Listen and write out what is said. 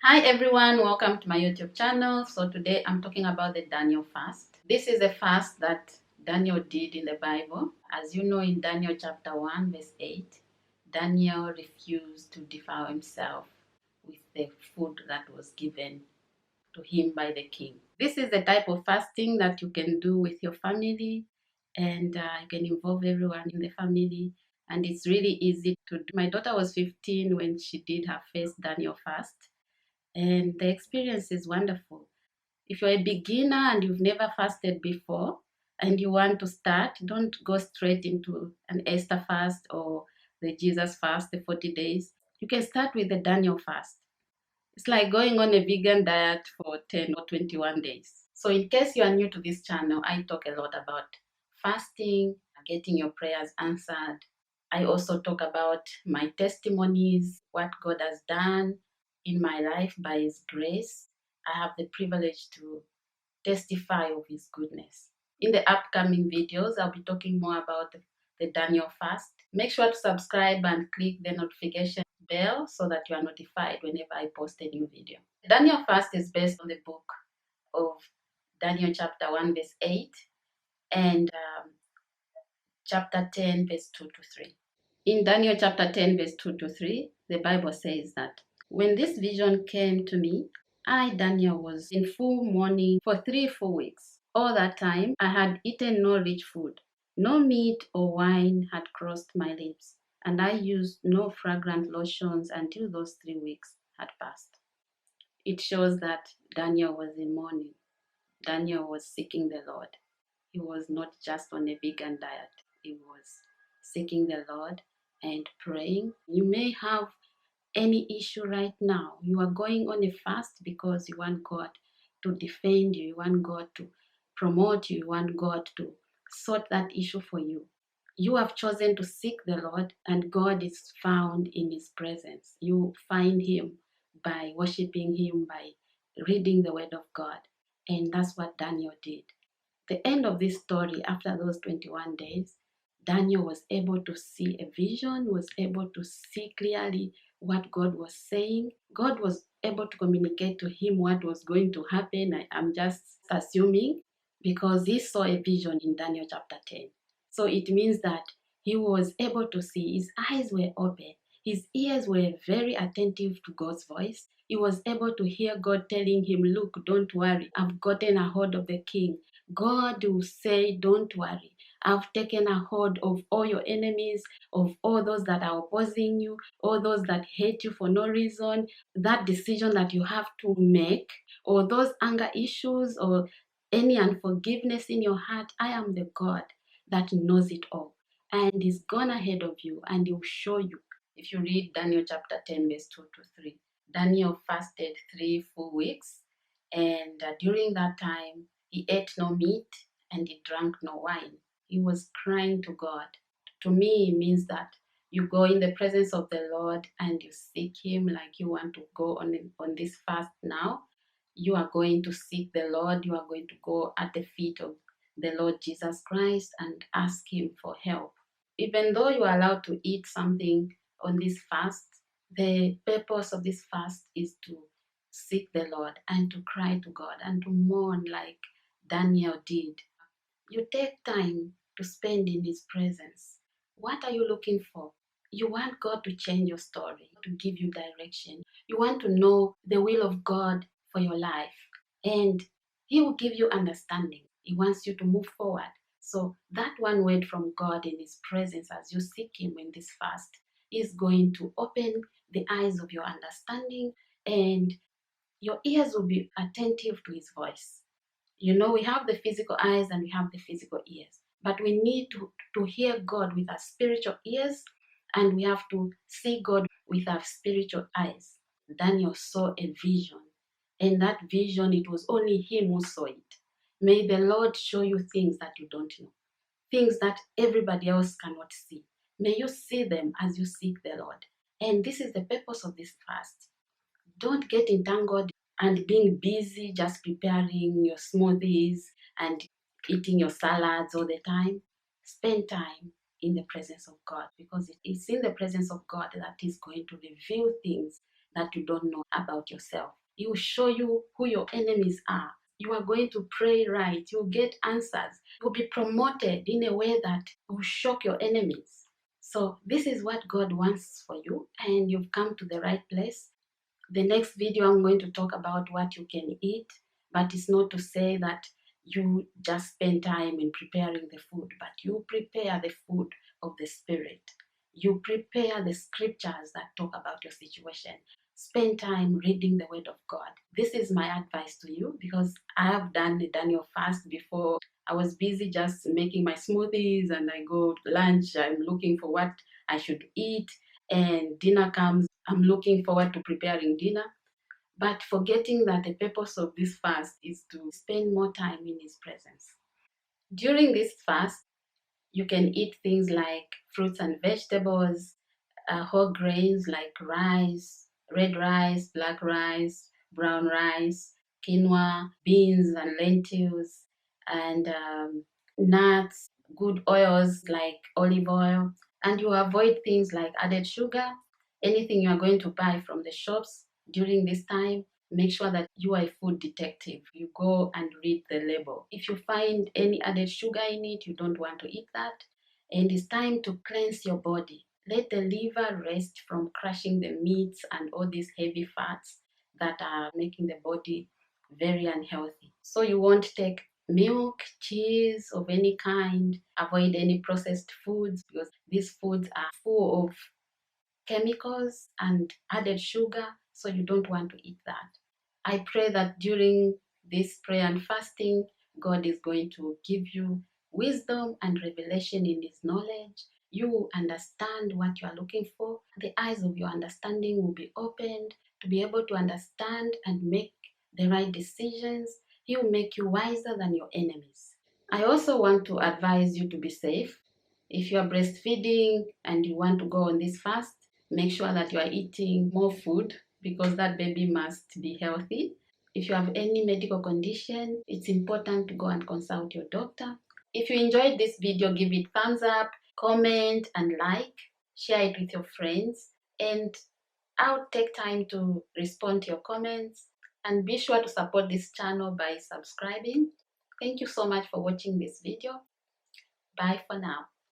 Hi everyone, welcome to my YouTube channel. So today I'm talking about the Daniel fast. This is a fast that Daniel did in the Bible. As you know, in Daniel chapter 1 verse 8, Daniel refused to defile himself with the food that was given to him by the king. This is the type of fasting that you can do with your family, and you can involve everyone in the family, and it's really easy to do. My daughter was 15 when she did her first Daniel fast, and the experience is wonderful. If you're a beginner and you've never fasted before and you want to start, don't go straight into an Esther fast or the Jesus fast, the 40 days. You can start with the Daniel fast. It's like going on a vegan diet for 10 or 21 days. So, in case you are new to this channel, I talk a lot about fasting, getting your prayers answered. I also talk about my testimonies, what God has done in my life by His grace. I have the privilege to testify of His goodness. In the upcoming videos, I'll be talking more about the Daniel fast. Make sure to subscribe and click the notification bell so that you are notified whenever I post a new video. The Daniel fast is based on the book of Daniel chapter 1 verse 8 and chapter 10 verse 2 to 3. In Daniel chapter 10 verse 2 to 3, the Bible says that when this vision came to me, I, Daniel, was in full mourning for 3 full weeks. All that time, I had eaten no rich food. No meat or wine had crossed my lips, and I used no fragrant lotions until those 3 weeks had passed. It shows that Daniel was in mourning. Daniel was seeking the Lord. He was not just on a vegan diet. He was seeking the Lord and praying. You may have any issue right now. You are going on a fast because you want God to defend you. You want God to promote you. You want God to sort that issue for you. You have chosen to seek the Lord, and God is found in His presence. You find Him by worshiping Him, by reading the Word of God. And that's what Daniel did. The end of this story, after those 21 days, Daniel was able to see a vision, was able to see clearly what God was saying. God was able to communicate to him what was going to happen. I'm just assuming because he saw a vision in Daniel chapter 10. So it means that he was able to see, his eyes were open, his ears were very attentive to God's voice. He was able to hear God telling him, "Look, don't worry, I've gotten a hold of the king." God will say, "Don't worry. I've taken a hold of all your enemies, of all those that are opposing you, all those that hate you for no reason. That decision that you have to make, or those anger issues, or any unforgiveness in your heart, I am the God that knows it all and is gone ahead of you and He will show you." If you read Daniel chapter 10, verse 2 to 3, Daniel fasted 3 full weeks, and during that time, he ate no meat and he drank no wine. He was crying to God. To me, it means that you go in the presence of the Lord and you seek Him like you want to go on this fast now. You are going to seek the Lord. You are going to go at the feet of the Lord Jesus Christ and ask Him for help. Even though you are allowed to eat something on this fast, the purpose of this fast is to seek the Lord and to cry to God and to mourn like Daniel did. You take time to spend in His presence. What are you looking for? You want God to change your story, to give you direction. You want to know the will of God for your life. And He will give you understanding. He wants you to move forward. So that one word from God in His presence as you seek Him in this fast is going to open the eyes of your understanding, and your ears will be attentive to His voice. You know, we have the physical eyes and we have the physical ears, but we need to hear God with our spiritual ears, and we have to see God with our spiritual eyes. Daniel saw a vision, and that vision, it was only him who saw it. May the Lord show you things that you don't know, things that everybody else cannot see. May you see them as you seek the Lord. And this is the purpose of this fast. Don't get entangled and being busy just preparing your smoothies and eating your salads all the time. Spend time in the presence of God, because it is in the presence of God that He's going to reveal things that you don't know about yourself. He will show you who your enemies are. You are going to pray right. You'll get answers. You'll be promoted in a way that will shock your enemies. So this is what God wants for you, and you've come to the right place. The next video I'm going to talk about what you can eat, but it's not to say that you just spend time in preparing the food, but you prepare the food of the Spirit. You prepare the scriptures that talk about your situation. Spend time reading the Word of God. This is my advice to you, because I have done the Daniel fast before. I was busy just making my smoothies, and I go to lunch, I'm looking for what I should eat, and dinner comes, I'm looking forward to preparing dinner, but forgetting that the purpose of this fast is to spend more time in His presence. During this fast, you can eat things like fruits and vegetables, whole grains like rice, red rice, black rice, brown rice, quinoa, beans and lentils, and nuts, good oils like olive oil. And you avoid things like added sugar. Anything you are going to buy from the shops during this time, make sure that you are a food detective. You go and read the label. If you find any added sugar in it, you don't want to eat that. And it's time to cleanse your body. Let the liver rest from crushing the meats and all these heavy fats that are making the body very unhealthy. So you won't take milk, cheese of any kind. Avoid any processed foods, because these foods are full of chemicals and added sugar, so you don't want to eat that. I pray that during this prayer and fasting, God is going to give you wisdom and revelation in His knowledge. You understand what you are looking for. The eyes of your understanding will be opened to be able to understand and make the right decisions. He will make you wiser than your enemies. I also want to advise you to be safe. If you are breastfeeding and you want to go on this fast, make sure that you are eating more food, because that baby must be healthy. If you have any medical condition, it's important to go and consult your doctor. If you enjoyed this video, give it thumbs up, comment and like, share it with your friends, and I'll take time to respond to your comments. And be sure to support this channel by subscribing. Thank you so much for watching this video. Bye for now.